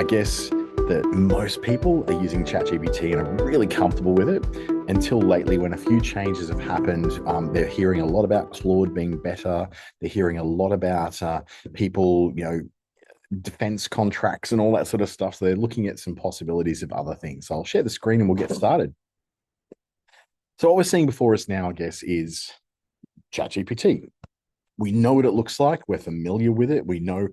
guess that most people are using ChatGPT and are really comfortable with it until lately when a few changes have happened. They're hearing a lot about Claude being better. They're hearing a lot about people, defense contracts and all that sort of stuff. So they're looking at some possibilities of other things. So I'll share the screen and we'll get started. So what we're seeing before us now, I guess, is ChatGPT. We know what it looks like. We're familiar with it. We know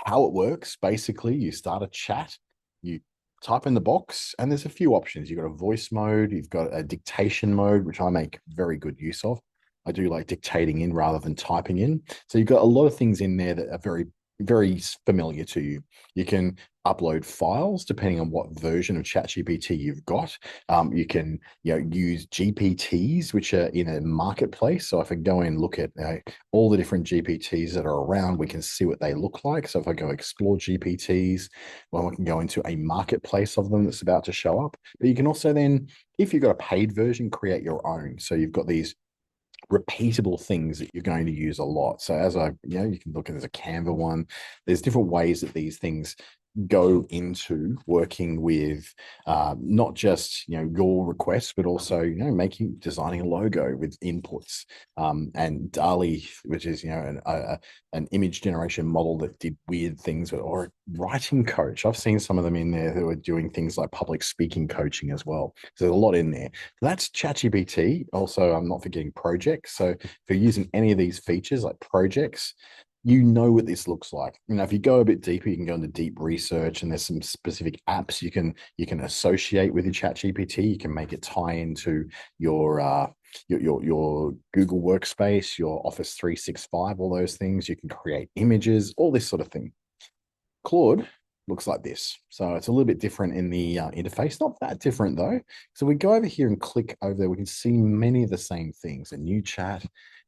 how it works. Basically, you start a chat, you type in the box, and there's a few options. You've got a voice mode, you've got a dictation mode, which I make very good use of. I do like dictating in rather than typing in. So you've got a lot of things in there that are very, very familiar to you. You can upload files depending on what version of ChatGPT you've got. You can use GPTs, which are in a marketplace. So if I go and look at all the different GPTs that are around, we can see what they look like. So if I go explore GPTs, well, I can go into a marketplace of them that's about to show up. But you can also then, if you've got a paid version, create your own. So you've got these repeatable things that you're going to use a lot. So as you can look at, there's a Canva one. There's different ways that these things go into working with not just your requests, but also designing a logo with inputs, and DALI, which is an image generation model that did weird things, or a writing coach. I've seen some of them in there who are doing things like public speaking coaching as well. So there's a lot in there. That's ChatGPT. Also, I'm not forgetting projects. So if you're using any of these features like projects, you know what this looks like. If you go a bit deeper, you can go into deep research, and there's some specific apps you can associate with your Chat GPT. You can make it tie into your Google Workspace, your Office 365, all those things. You can create images, all this sort of thing. Claude looks like this. So it's a little bit different in the interface, not that different though. So we go over here and click over there. We can see many of the same things, a new chat.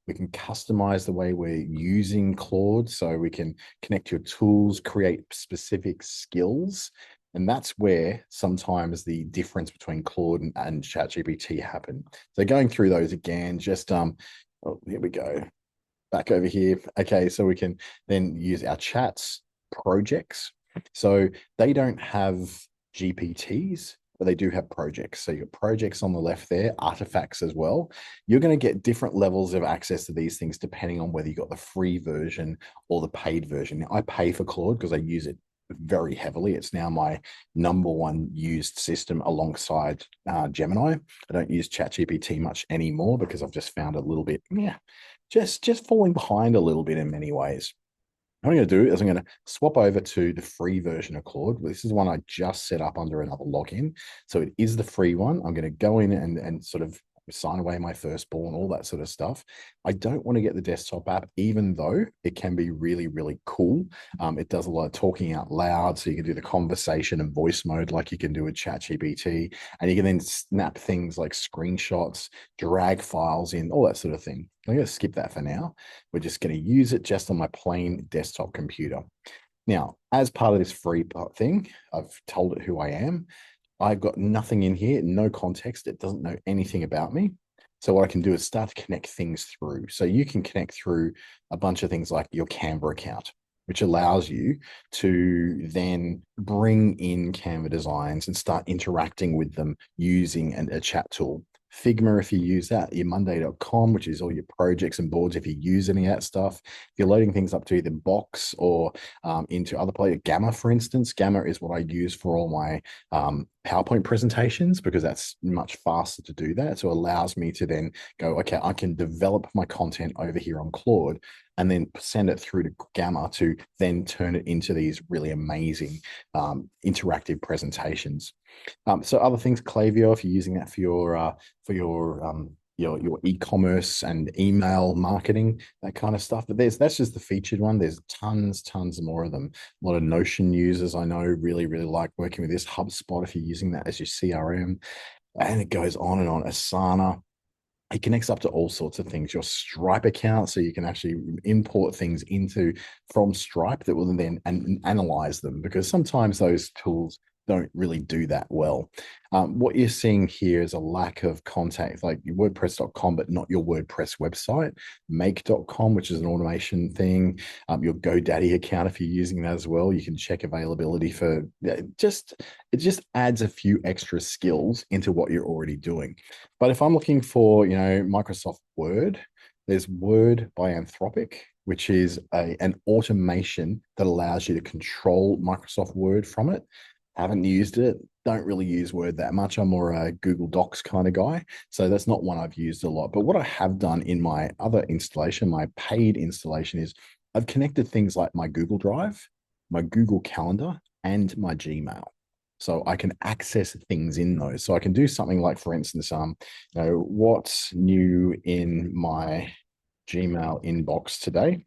We can customize the way we're using Claude. So we can connect your tools, create specific skills. And that's where sometimes the difference between Claude and ChatGPT happen. So going through those again, just, oh, here we go. Back over here. Okay, so we can then use our chats projects. So they don't have GPTs, but they do have projects. So your projects on the left there, artifacts as well. You're going to get different levels of access to these things depending on whether you got the free version or the paid version. Now, I pay for Claude because I use it very heavily. It's now my number one used system alongside Gemini. I don't use ChatGPT much anymore because I've just found a little bit, just falling behind a little bit in many ways. What I'm going to do is I'm going to swap over to the free version of Claude. This is one I just set up under another login. So it is the free one. I'm going to go in and sort of sign away my firstborn, all that sort of stuff. I don't want to get the desktop app, even though it can be really, really cool. It does a lot of talking out loud. So you can do the conversation and voice mode like you can do with ChatGPT. And you can then snap things like screenshots, drag files in, all that sort of thing. I'm going to skip that for now. We're just going to use it just on my plain desktop computer. Now, as part of this free thing, I've told it who I am. I've got nothing in here, no context. It doesn't know anything about me. So what I can do is start to connect things through. So you can connect through a bunch of things like your Canva account, which allows you to then bring in Canva designs and start interacting with them using a chat tool. Figma, if you use that, your monday.com, which is all your projects and boards, if you use any of that stuff. If you're loading things up to either Box or into other places, Gamma, for instance. Gamma is what I use for all my PowerPoint presentations because that's much faster to do that. So it allows me to then go, okay, I can develop my content over here on Claude and then send it through to Gamma to then turn it into these really amazing interactive presentations. So other things, Klaviyo, if you're using that for your e-commerce and email marketing, that kind of stuff. But that's just the featured one. There's tons more of them. A lot of Notion users I know really, really like working with this. HubSpot, if you're using that as your CRM, and it goes on and on. Asana. It connects up to all sorts of things. Your Stripe account, so you can actually import things from Stripe that will then analyze them, because sometimes those tools don't really do that well. What you're seeing here is a lack of contact, like your WordPress.com, but not your WordPress website. Make.com, which is an automation thing. Your GoDaddy account, if you're using that as well, you can check availability for it just adds a few extra skills into what you're already doing. But if I'm looking for, Microsoft Word, there's Word by Anthropic, which is an automation that allows you to control Microsoft Word from it. Haven't used it. Don't really use Word that much. I'm more a Google Docs kind of guy. So that's not one I've used a lot. But what I have done in my other installation, my paid installation, is I've connected things like my Google Drive, my Google Calendar, and my Gmail. So I can access things in those. So I can do something like, for instance, what's new in my Gmail inbox today?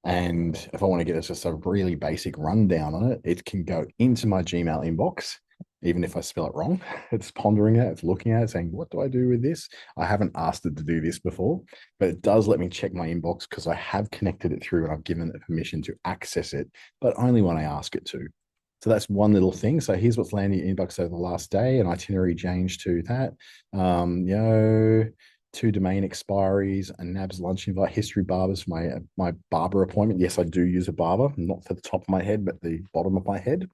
And if I want to get just a really basic rundown on it, it can go into my Gmail inbox, even if I spell it wrong. It's pondering it, it's looking at it, saying, what do I do with this? I haven't asked it to do this before, but it does let me check my inbox because I have connected it through and I've given it permission to access it, but only when I ask it to. So that's one little thing. So here's what's landing in your inbox over the last day, an itinerary change to that. You know, 2 domain expiries, a NAB's lunch invite, history barbers for my barber appointment. Yes, I do use a barber, not for the top of my head, but the bottom of my head.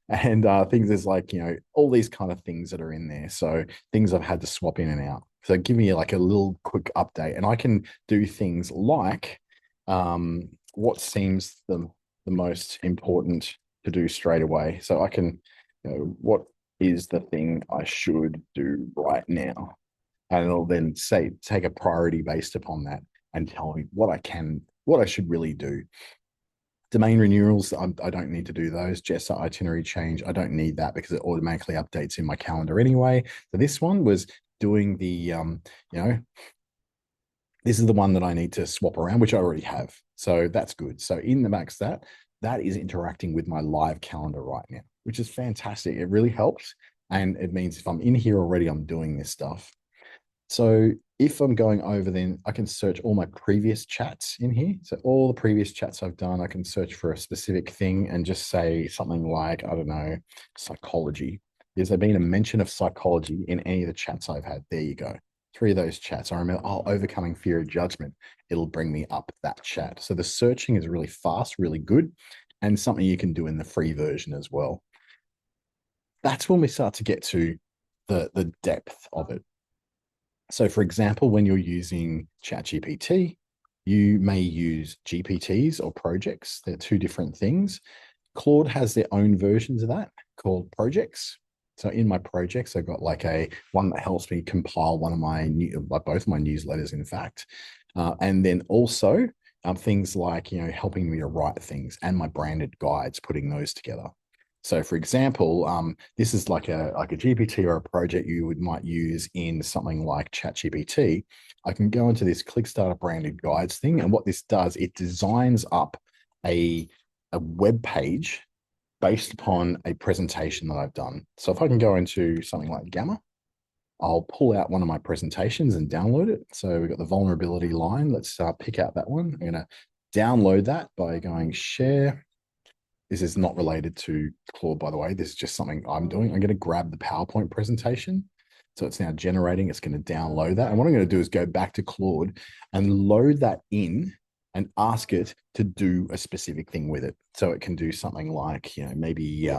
And things is like, all these kind of things that are in there. So things I've had to swap in and out. So give me like a little quick update. And I can do things like what seems the most important to do straight away. So I can, what is the thing I should do right now? And it'll then say take a priority based upon that and tell me what I should really do. Domain renewals, I don't need to do those. Just itinerary change, I don't need that because it automatically updates in my calendar anyway. So this one was doing the, this is the one that I need to swap around, which I already have. So that's good. So in the max, that is interacting with my live calendar right now, which is fantastic. It really helps. And it means if I'm in here already, I'm doing this stuff. So if I'm going over, then I can search all my previous chats in here. So all the previous chats I've done, I can search for a specific thing and just say something like, I don't know, psychology. Has there been a mention of psychology in any of the chats I've had? There you go. 3 of those chats. I remember, overcoming fear of judgment. It'll bring me up that chat. So the searching is really fast, really good, and something you can do in the free version as well. That's when we start to get to the depth of it. So, for example, when you're using ChatGPT, you may use GPTs or projects. They're 2 different things. Claude has their own versions of that called projects. So in my projects, I've got like one that helps me compile one of both my newsletters, in fact. And then also things like, helping me to write things and my branded guides, putting those together. So, for example, this is like a GPT or a project you might use in something like ChatGPT. I can go into this Click Starter branded guides thing, and what this does, it designs up a web page based upon a presentation that I've done. So, if I can go into something like Gamma, I'll pull out one of my presentations and download it. So we've got the vulnerability line. Let's pick out that one. I'm going to download that by going share. This is not related to Claude, by the way. This is just something I'm doing. I'm going to grab the PowerPoint presentation. So it's now generating. It's going to download that. And what I'm going to do is go back to Claude and load that in and ask it to do a specific thing with it. So it can do something like, maybe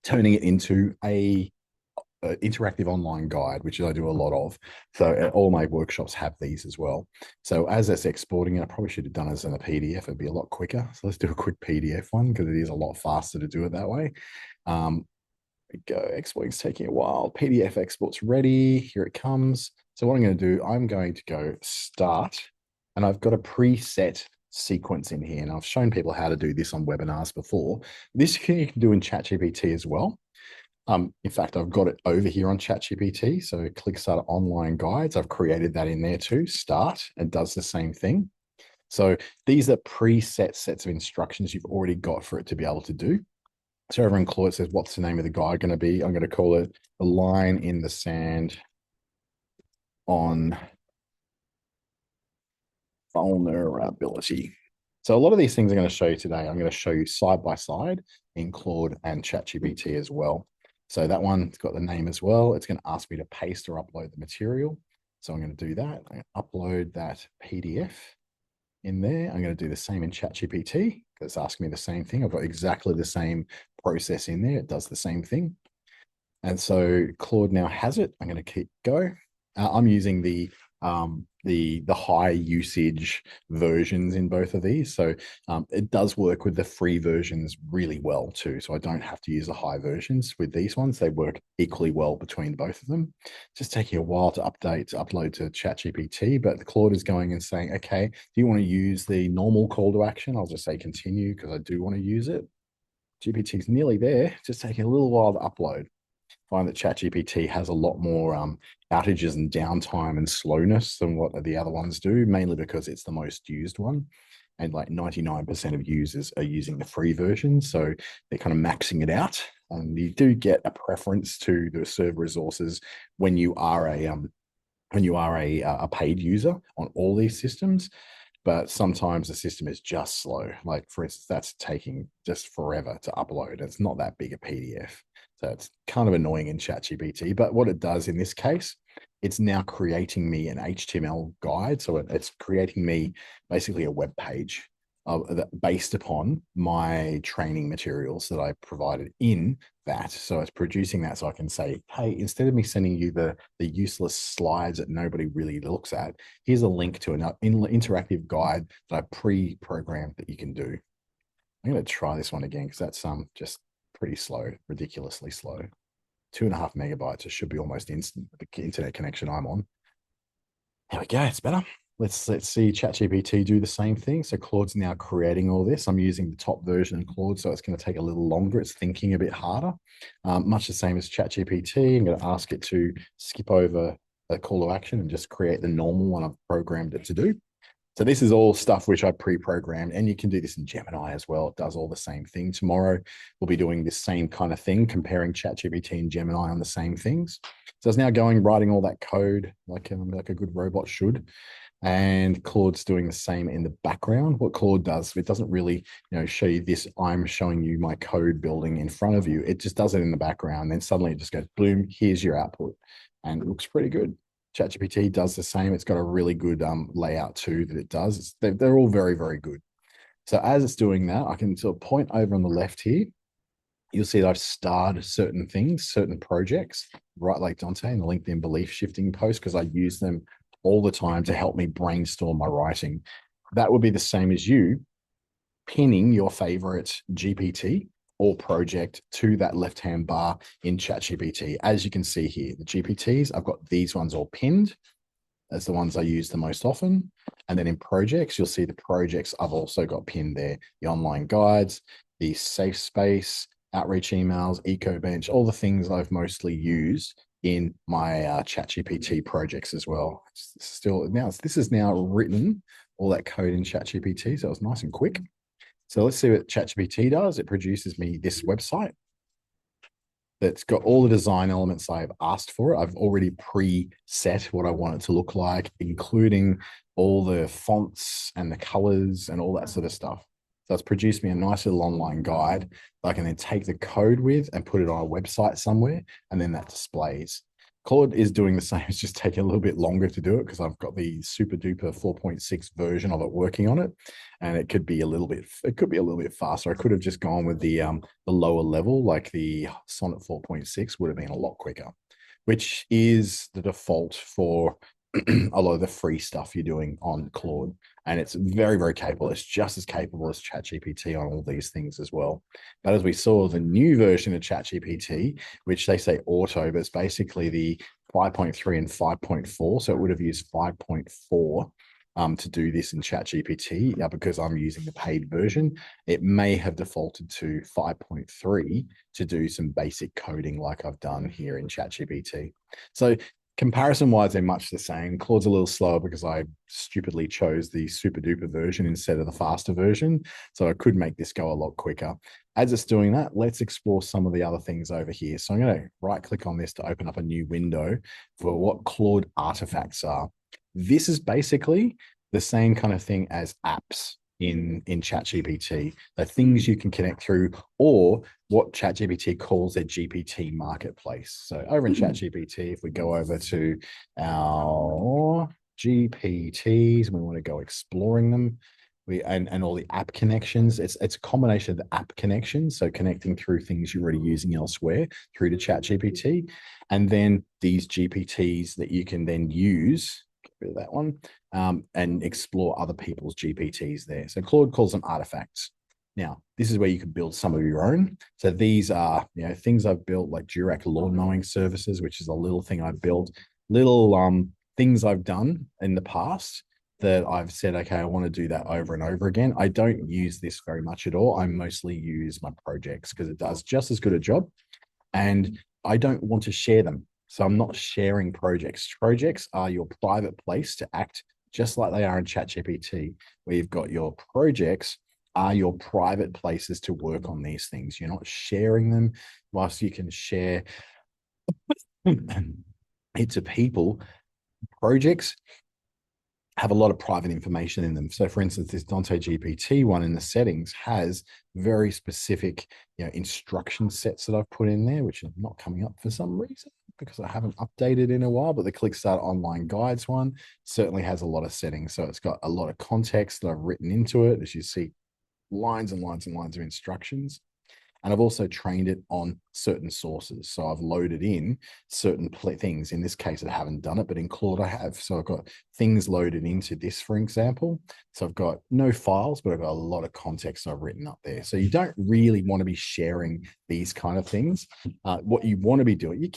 turning it into a interactive online guide, which I do a lot of. So all my workshops have these as well. So as it's exporting it, I probably should have done it as in a PDF. It'd be a lot quicker. So let's do a quick PDF one because it is a lot faster to do it that way. Go, exporting's taking a while. PDF export's ready. Here it comes. So what I'm going to do, I'm going to go start, and I've got a preset sequence in here. And I've shown people how to do this on webinars before. This you can do in ChatGPT as well. In fact, I've got it over here on ChatGPT. So click start online guides. I've created that in there too. Start, it does the same thing. So these are preset sets of instructions you've already got for it to be able to do. So over in Claude, it says, what's the name of the guide going to be? I'm going to call it the line in the sand on vulnerability. So a lot of these things I'm going to show you today, I'm going to show you side by side in Claude and ChatGPT as well. So that one's got the name as well. It's going to ask me to paste or upload the material. So I'm going to do that. I'm going to upload that PDF in there. I'm going to do the same in ChatGPT because it's asking me the same thing. I've got exactly the same process in there. It does the same thing. And so Claude now has it. I'm going to keep go. I'm using the high usage versions in both of these. So it does work with the free versions really well too. So I don't have to use the high versions with these ones. They work equally well between both of them. Just taking a while to upload to ChatGPT, but the Claude is going and saying, okay, do you want to use the normal call to action? I'll just say continue because I do want to use it. GPT is nearly there, just taking a little while to upload. Find that ChatGPT has a lot more outages and downtime and slowness than what the other ones do, mainly because it's the most used one. And like 99% of users are using the free version. So they're kind of maxing it out. And you do get a preference to the server resources when you are a paid user on all these systems, but sometimes the system is just slow. Like for instance, that's taking just forever to upload. It's not that big a PDF. So it's kind of annoying in ChatGPT. But what it does in this case, it's now creating me an HTML guide. So it's creating me basically a web page based upon my training materials that I provided in that. So it's producing that so I can say, hey, instead of me sending you the useless slides that nobody really looks at, here's a link to an interactive guide that I pre-programmed that you can do. I'm going to try this one again because that's just pretty slow, ridiculously slow. 2.5 megabytes. It should be almost instant with the internet connection I'm on. There we go. It's better. Let's see ChatGPT do the same thing. So Claude's now creating all this. I'm using the top version of Claude, so it's going to take a little longer. It's thinking a bit harder, much the same as ChatGPT. I'm going to ask it to skip over a call to action and just create the normal one I've programmed it to do. So this is all stuff which I pre-programmed, and you can do this in Gemini as well. It does all the same thing. Tomorrow, we'll be doing this same kind of thing, comparing ChatGPT and Gemini on the same things. So it's now going, writing all that code like a good robot should. And Claude's doing the same in the background. What Claude does, it doesn't really, show you this. I'm showing you my code building in front of you. It just does it in the background. Then suddenly it just goes, boom, here's your output. And it looks pretty good. ChatGPT does the same. It's got a really good layout too that it does. They're all very, very good. So as it's doing that, I can sort of point over on the left here. You'll see that I've starred certain things, certain projects, right, like Dante in the LinkedIn belief shifting post, because I use them all the time to help me brainstorm my writing. That would be the same as you pinning your favorite GPT or project to that left-hand bar in ChatGPT. As you can see here, the GPTs, I've got these ones all pinned as the ones I use the most often. And then in projects, you'll see the projects I've also got pinned there, the online guides, the safe space, outreach emails, EcoBench, all the things I've mostly used in my ChatGPT projects as well. This is now written all that code in ChatGPT, so it's nice and quick. So let's see what ChatGPT does. It produces me this website that's got all the design elements I've asked for. I've already preset what I want it to look like, including all the fonts and the colors and all that sort of stuff. So it's produced me a nice little online guide that I can then take the code with and put it on a website somewhere, and then that displays. Claude is doing the same. It's just taking a little bit longer to do it because I've got the super duper 4.6 version of it working on it, and it could be a little bit faster. I could have just gone with the lower level, like the Sonnet 4.6 would have been a lot quicker, which is the default for a lot of the free stuff you're doing on Claude. And it's very, very capable. It's just as capable as ChatGPT on all these things as well. But as we saw, the new version of ChatGPT, which they say auto, but it's basically the 5.3 and 5.4. So it would have used 5.4 to do this in ChatGPT because I'm using the paid version. It may have defaulted to 5.3 to do some basic coding like I've done here in ChatGPT. So comparison wise, they're much the same. Claude's a little slower because I stupidly chose the super duper version instead of the faster version. So I could make this go a lot quicker. As it's doing that, let's explore some of the other things over here. So I'm going to right click on this to open up a new window for what Claude artifacts are. This is basically the same kind of thing as apps in ChatGPT. The things you can connect through, or what ChatGPT calls their GPT marketplace. So over in ChatGPT, if we go over to our GPTs, we want to go exploring them. And all the app connections. It's a combination of the app connections, so connecting through things you're already using elsewhere through to ChatGPT, and then these GPTs that you can then use. Get rid of that one, and explore other people's GPTs there. So Claude calls them artifacts. Now, this is where you can build some of your own. So these are, things I've built, like Durac lawn mowing services, which is a little thing I've built, little things I've done in the past that I've said, okay, I want to do that over and over again. I don't use this very much at all. I mostly use my projects because it does just as good a job. And I don't want to share them. So I'm not sharing projects. Projects are your private place to act just like they are in ChatGPT, where you've got your projects are your private places to work on these things. You're not sharing them, whilst you can share it to people. Projects have a lot of private information in them. So for instance, this Dante GPT one in the settings has very specific, instruction sets that I've put in there, which are not coming up for some reason because I haven't updated in a while, but the Click Start Online Guides one certainly has a lot of settings. So it's got a lot of context that I've written into it. As you see, lines and lines and lines of instructions. And I've also trained it on certain sources. So I've loaded in certain things. In this case, I haven't done it, but in Claude, I have. So I've got things loaded into this, for example. So I've got no files, but I've got a lot of context I've written up there. So you don't really want to be sharing these kind of things. What you want to be doing, you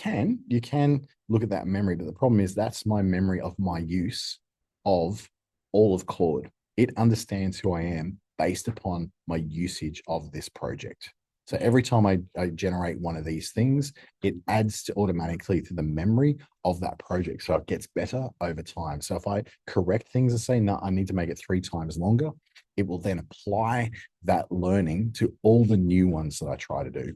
can look at that memory, but the problem is that's my memory of my use of all of Claude. It understands who I am based upon my usage of this project. So every time I generate one of these things, it adds automatically to the memory of that project. So it gets better over time. So if I correct things and say, no, I need to make it 3 times longer, it will then apply that learning to all the new ones that I try to do.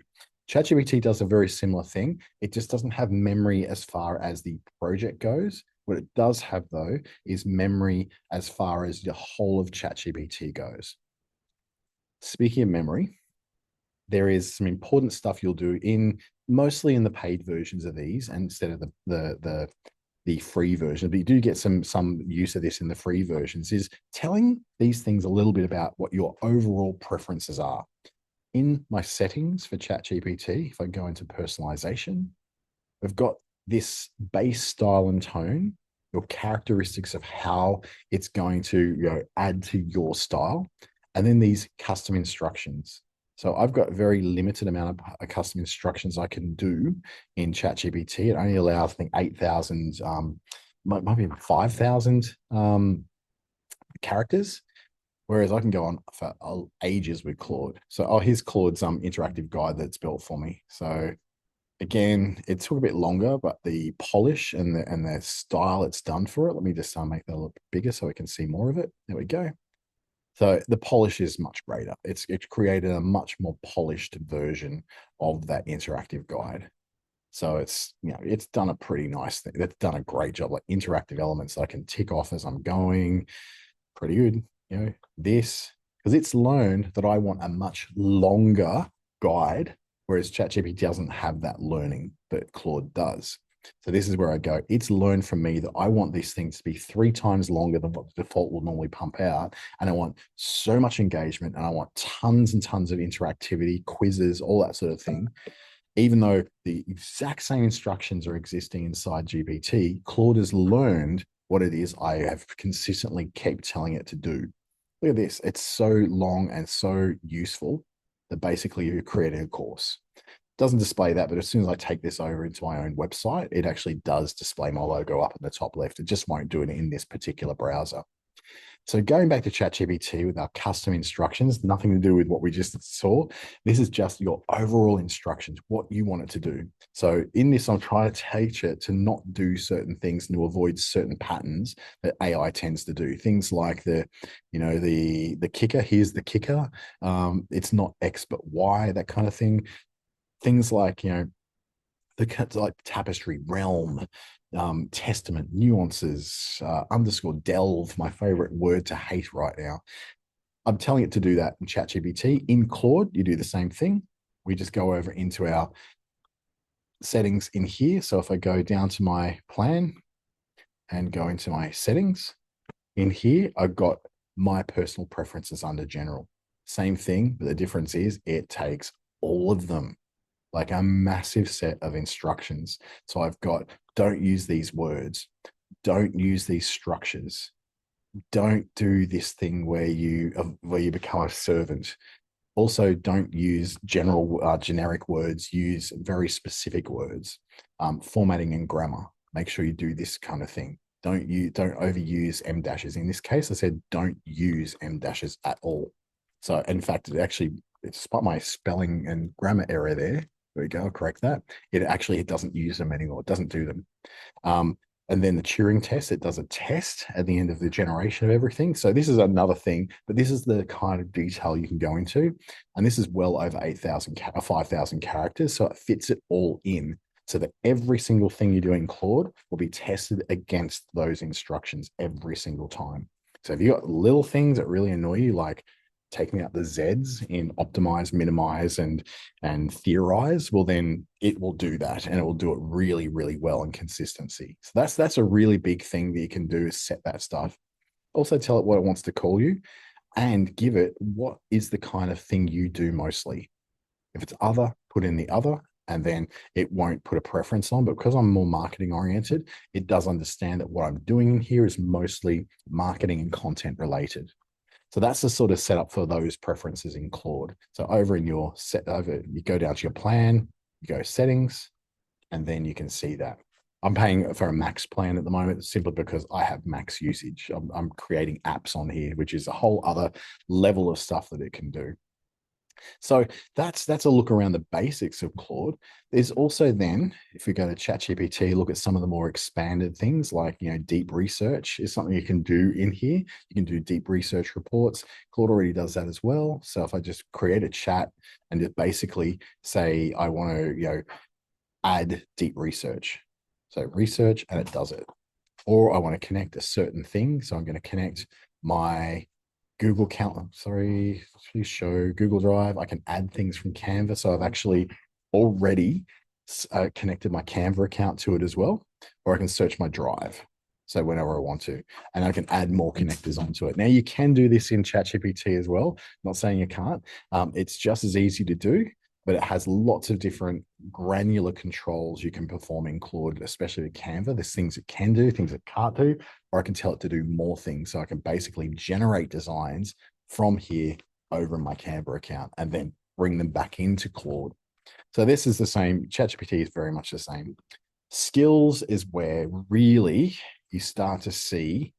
ChatGPT does a very similar thing. It just doesn't have memory as far as the project goes. What it does have, though, is memory as far as the whole of ChatGPT goes. Speaking of memory, there is some important stuff you'll do mostly in the paid versions of these, and instead of the free version, but you do get some use of this in the free versions, is telling these things a little bit about what your overall preferences are. In my settings for ChatGPT, if I go into personalization, we've got this base style and tone, your characteristics of how it's going to add to your style, and then these custom instructions. So I've got a very limited amount of custom instructions I can do in ChatGPT. It only allows, I think, 8,000, might be 5,000 characters, whereas I can go on for ages with Claude. So, here's Claude's interactive guide that's built for me. So again, it took a bit longer, but the polish and the style it's done for it. Let me just make that a little bit bigger so we can see more of it. There we go. So the polish is much greater. It's created a much more polished version of that interactive guide. So it's done a pretty nice thing. It's done a great job. Like interactive elements I can tick off as I'm going. Pretty good. This, because it's learned that I want a much longer guide, whereas ChatGPT doesn't have that learning that Claude does. So this is where I go. It's learned from me that I want these things to be 3 times longer than what the default will normally pump out. And I want so much engagement, and I want tons and tons of interactivity, quizzes, all that sort of thing. Even though the exact same instructions are existing inside GPT, Claude has learned what it is I have consistently kept telling it to do. Look at this. It's so long and so useful that basically you're creating a course. Doesn't display that, but as soon as I take this over into my own website, it actually does display my logo up in the top left. It just won't do it in this particular browser. So going back to ChatGPT with our custom instructions, nothing to do with what we just saw. This is just your overall instructions, what you want it to do. So in this, I'm trying to teach it to not do certain things and to avoid certain patterns that AI tends to do. Things like the kicker, here's the kicker. It's not X, but Y, that kind of thing. Things like, like tapestry, realm, testament, nuances, underscore, delve, my favorite word to hate right now. I'm telling it to do that in ChatGPT. In Claude, you do the same thing. We just go over into our settings in here. So if I go down to my plan and go into my settings, in here, I've got my personal preferences under general. Same thing, but the difference is it takes all of them, like a massive set of instructions. So I've got, don't use these words, don't use these structures, don't do this thing where you become a servant. Also, don't use generic words. Use very specific words. Formatting and grammar. Make sure you do this kind of thing. Don't overuse M dashes. In this case, I said don't use M dashes at all. So, in fact, it's spot my spelling and grammar error there. There we go. I'll correct that. It doesn't use them anymore. It doesn't do them. Um, and then the Turing test, it does a test at the end of the generation of everything. So this is another thing, but this is the kind of detail you can go into. And this is well over 8,000, 5,000 characters. So it fits it all in so that every single thing you do in Claude will be tested against those instructions every single time. So if you got little things that really annoy you, like taking out the Z's in optimize, minimize, and theorize, well, then it will do that, and it will do it really, really well in consistency. So that's a really big thing that you can do, is set that stuff. Also tell it what it wants to call you, and give it what is the kind of thing you do mostly. If it's other, put in the other, and then it won't put a preference on. But because I'm more marketing oriented, it does understand that what I'm doing in here is mostly marketing and content related. So that's the sort of setup for those preferences in Claude. So over in your you go down to your plan, you go settings, and then you can see that. I'm paying for a max plan at the moment simply because I have max usage. I'm creating apps on here, which is a whole other level of stuff that it can do. So that's a look around the basics of Claude. There's also then, if we go to ChatGPT, look at some of the more expanded things like, deep research is something you can do in here. You can do deep research reports. Claude already does that as well. So if I just create a chat and just basically say, I want to, add deep research. So research, and it does it. Or I want to connect a certain thing. So I'm going to connect my Google account, sorry, please show Google Drive. I can add things from Canva. So I've actually already connected my Canva account to it as well, or I can search my Drive. So whenever I want to, and I can add more connectors onto it. Now you can do this in ChatGPT as well. I'm not saying you can't. It's just as easy to do, but it has lots of different granular controls you can perform in Claude, especially with Canva. There's things it can do, things it can't do, or I can tell it to do more things. So I can basically generate designs from here over in my Canva account and then bring them back into Claude. So this is the same. ChatGPT is very much the same. Skills is where really you start to see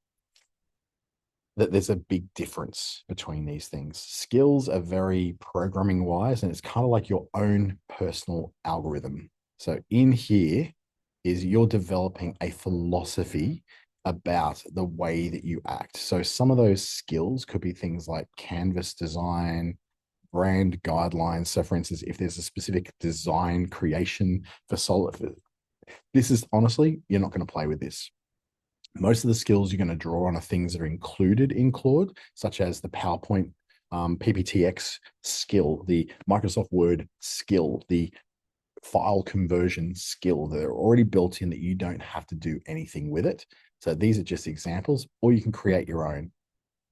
that there's a big difference between these things. Skills are very programming wise, and it's kind of like your own personal algorithm. So in here is you're developing a philosophy about the way that you act. So some of those skills could be things like canvas design, brand guidelines. So for instance, if there's a specific design creation for solid, this is honestly, you're not going to play with this. Most of the skills you're going to draw on are things that are included in Claude, such as the PowerPoint PPTX skill, the Microsoft Word skill, the file conversion skill that are already built in that you don't have to do anything with it. So these are just examples, or you can create your own.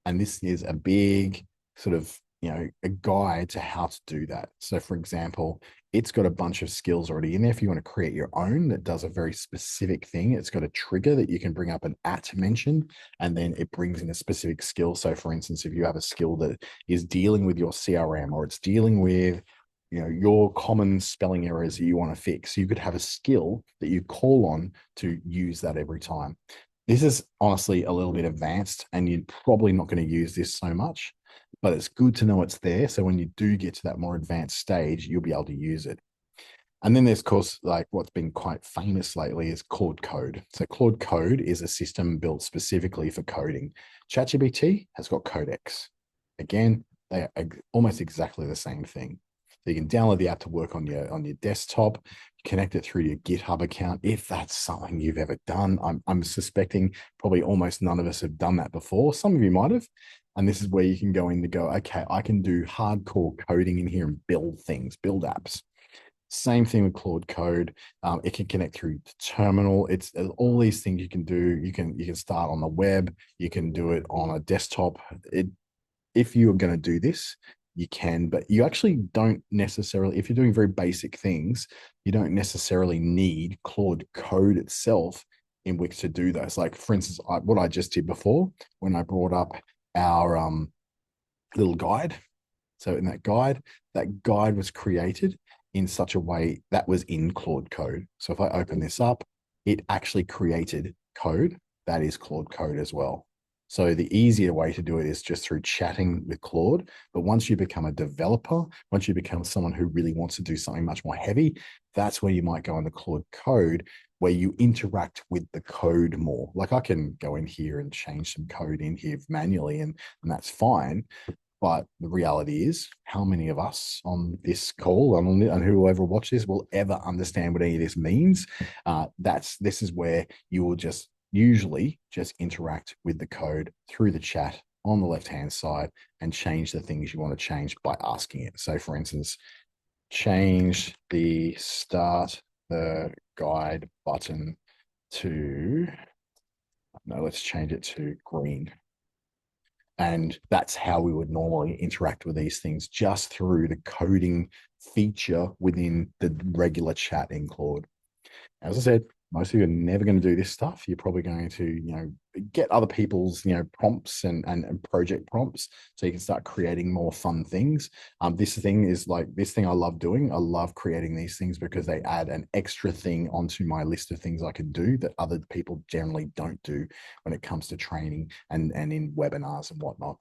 And this is a big sort of, a guide to how to do that. So for example, it's got a bunch of skills already in there. If you want to create your own that does a very specific thing, it's got a trigger that you can bring up an at mention, and then it brings in a specific skill. So for instance, if you have a skill that is dealing with your CRM, or it's dealing with your common spelling errors that you want to fix, you could have a skill that you call on to use that every time. This is honestly a little bit advanced, and you're probably not going to use this so much, but it's good to know it's there. So when you do get to that more advanced stage, you'll be able to use it. And then there's, of course, like what's been quite famous lately is Claude Code. So Claude Code is a system built specifically for coding. ChatGPT has got Codex. Again, they are almost exactly the same thing. So you can download the app to work on your desktop, connect it through your GitHub account, if that's something you've ever done. I'm suspecting probably almost none of us have done that before. Some of you might have. And this is where you can go in to go, okay, I can do hardcore coding in here and build things, build apps. Same thing with Claude Code. It can connect through the terminal. It's all these things you can do. You can start on the web. You can do it on a desktop. If you're going to do this, you can, but you actually don't necessarily, if you're doing very basic things, you don't necessarily need Claude Code itself in which to do those. Like, for instance, what I just did before when I brought up our little guide. So in that guide was created in such a way that was in Claude Code. So if I open this up, it actually created code that is Claude Code as well. So the easier way to do it is just through chatting with Claude. But once you become a developer, once you become someone who really wants to do something much more heavy, that's where you might go into Claude Code, where you interact with the code more. Like I can go in here and change some code in here manually, and that's fine. But the reality is, how many of us on this call and whoever watch this will ever understand what any of this means? This is where you will just usually just interact with the code through the chat on the left-hand side and change the things you want to change by asking it. So for instance, change the start the guide button to, no, let's change it to green. And that's how we would normally interact with these things, just through the coding feature within the regular chat in Claude. As I said, most of you are never going to do this stuff. You're probably going to, get other people's, prompts and project prompts so you can start creating more fun things. This thing I love doing. I love creating these things because they add an extra thing onto my list of things I can do that other people generally don't do when it comes to training and in webinars and whatnot.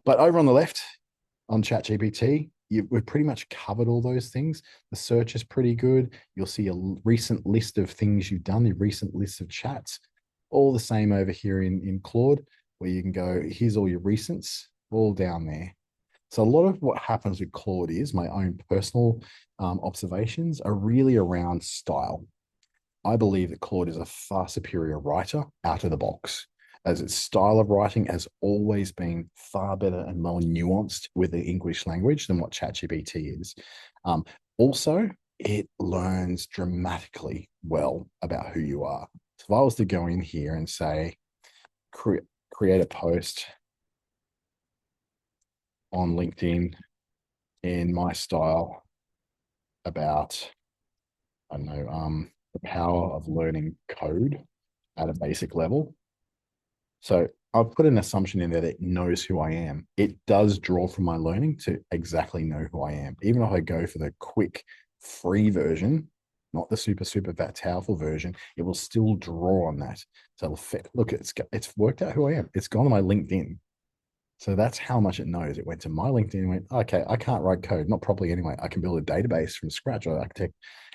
But over on the left on ChatGPT, we've pretty much covered all those things. The search is pretty good. You'll see a recent list of things you've done, the recent list of chats, all the same over here in Claude, where you can go, here's all your recents, all down there. So a lot of what happens with Claude is my own personal observations are really around style. I believe that Claude is a far superior writer out of the box, as its style of writing has always been far better and more nuanced with the English language than what ChatGPT is. Also, it learns dramatically well about who you are. So if I was to go in here and say, create a post on LinkedIn in my style about, I don't know, the power of learning code at a basic level. So I've put an assumption in there that it knows who I am. It does draw from my learning to exactly know who I am. Even if I go for the quick free version, not the super, super powerful version, it will still draw on that. So it'll fit. Look, it's worked out who I am. It's gone to my LinkedIn. So that's how much it knows. It went to my LinkedIn and went, okay, I can't write code, not properly anyway. I can build a database from scratch.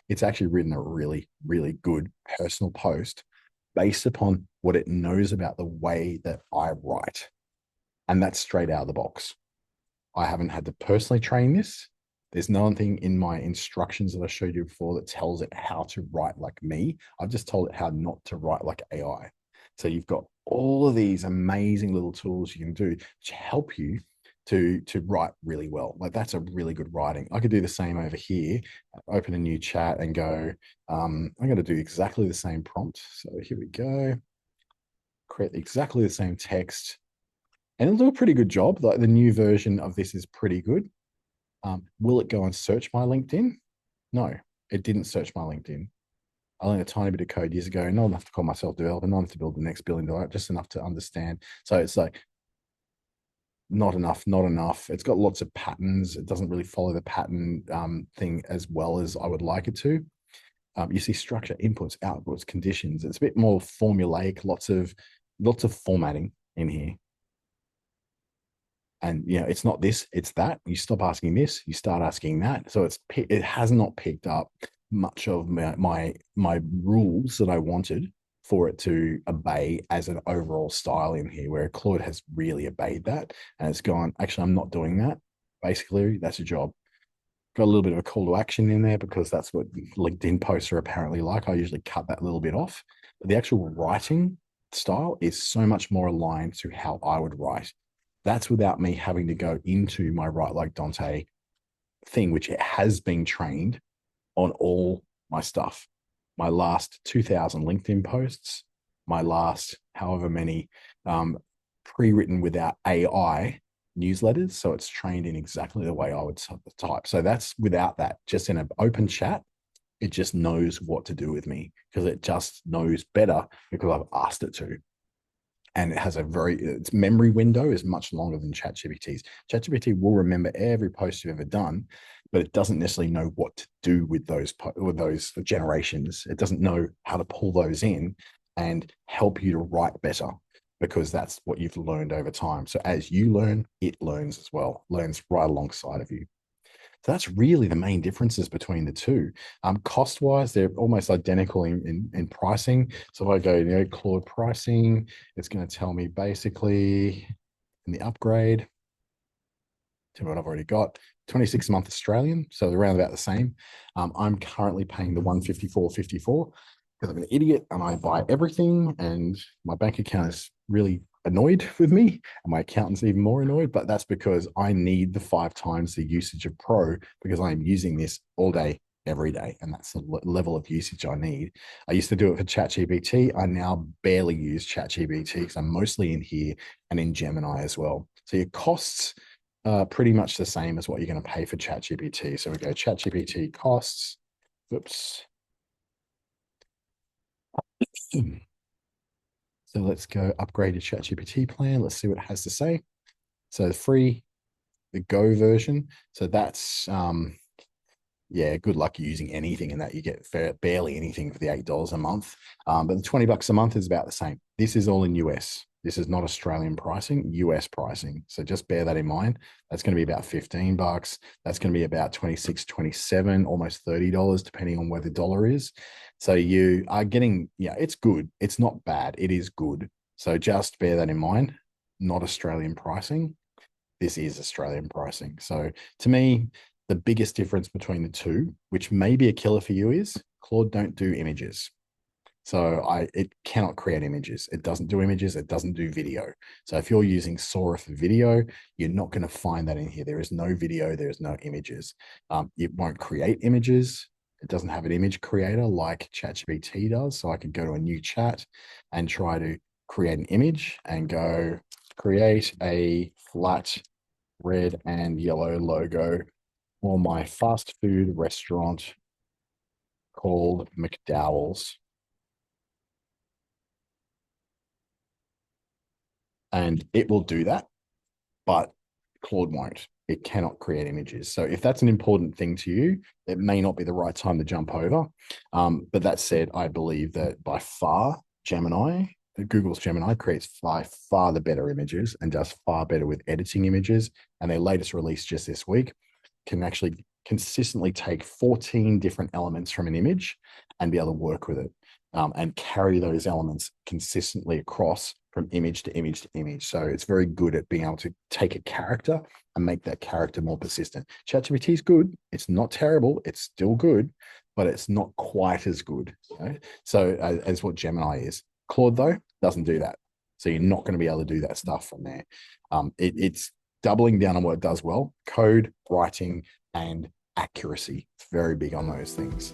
It's actually written a really, really good personal post based upon what it knows about the way that I write. And that's straight out of the box. I haven't had to personally train this. There's nothing in my instructions that I showed you before that tells it how to write like me. I've just told it how not to write like AI. So you've got all of these amazing little tools you can do to help you to write really well. Like that's a really good writing. I could do the same over here, open a new chat and go, I'm going to do exactly the same prompt. So here we go, create exactly the same text and it'll do a pretty good job. Like the new version of this is pretty good. Will it go and search my LinkedIn? No, it didn't search my LinkedIn. I learned a tiny bit of code years ago, not enough to call myself developer, not enough to build the next $1 billion, just enough to understand. So it's like, not enough, not enough. It's got lots of patterns. It doesn't really follow the pattern thing as well as I would like it to. You see structure, inputs, outputs, conditions. It's a bit more formulaic, lots of formatting in here. And it's not this, it's that. You stop asking this, you start asking that. So it has not picked up much of my rules that I wanted for it to obey as an overall style in here, where Claude has really obeyed that. And it's gone, actually, I'm not doing that. Basically, that's a job. Got a little bit of a call to action in there because that's what LinkedIn posts are apparently like. I usually cut that little bit off. But the actual writing style is so much more aligned to how I would write. That's without me having to go into my Write Like Dante thing, which it has been trained on all my stuff. My last 2,000 LinkedIn posts, my last however many pre-written without AI newsletters. So it's trained in exactly the way I would type. So that's without that, just in an open chat, it just knows what to do with me because it just knows better because I've asked it to. And it has its memory window is much longer than ChatGPT's. ChatGPT will remember every post you've ever done, but it doesn't necessarily know what to do with those generations. It doesn't know how to pull those in and help you to write better because that's what you've learned over time. So as you learn, it learns as well, learns right alongside of you. So that's really the main differences between the two. Cost wise, they're almost identical in pricing. So if I go, Claude pricing, it's going to tell me basically in the upgrade to what I've already got, 26-month Australian. So they're around about the same. I'm currently paying the 154.54 because I'm an idiot and I buy everything and my bank account is really annoyed with me and my accountant's even more annoyed, but that's because I need the 5 times the usage of Pro because I'm using this all day, every day. And that's the level of usage I need. I used to do it for ChatGPT. I now barely use ChatGPT because I'm mostly in here and in Gemini as well. So your costs are pretty much the same as what you're going to pay for ChatGPT. So we go ChatGPT costs. Oops. So let's go upgrade your ChatGPT plan. Let's see what it has to say. So the free, the Go version. So that's yeah, good luck using anything in that. You get barely anything for the $8 a month. But the $20 a month is about the same. This is all in US. This is not Australian pricing, US pricing. So just bear that in mind. That's going to be about $15. That's going to be about 26, 27, almost $30, depending on where the dollar is. So you are getting, yeah, it's good. It's not bad. It is good. So just bear that in mind. Not Australian pricing. This is Australian pricing. So to me, the biggest difference between the two, which may be a killer for you, is Claude don't do images. So it cannot create images. It doesn't do images. It doesn't do video. So if you're using Sora for video, you're not going to find that in here. There is no video. There is no images. It won't create images. It doesn't have an image creator like ChatGPT does. So I could go to a new chat and try to create an image and go create a flat red and yellow logo for my fast food restaurant called McDowell's. And it will do that, but Claude won't. It cannot create images. So if that's an important thing to you, it may not be the right time to jump over. But that said, I believe that by far, Google's Gemini creates by far the better images and does far better with editing images. And their latest release just this week can actually consistently take 14 different elements from an image and be able to work with it and carry those elements consistently across from image to image to image. So it's very good at being able to take a character and make that character more persistent. ChatGPT is good. It's not terrible. It's still good, but it's not quite as good. So as what Gemini is. Claude, though, doesn't do that. So you're not going to be able to do that stuff from there. It's doubling down on what it does well: code, writing, and accuracy. It's very big on those things.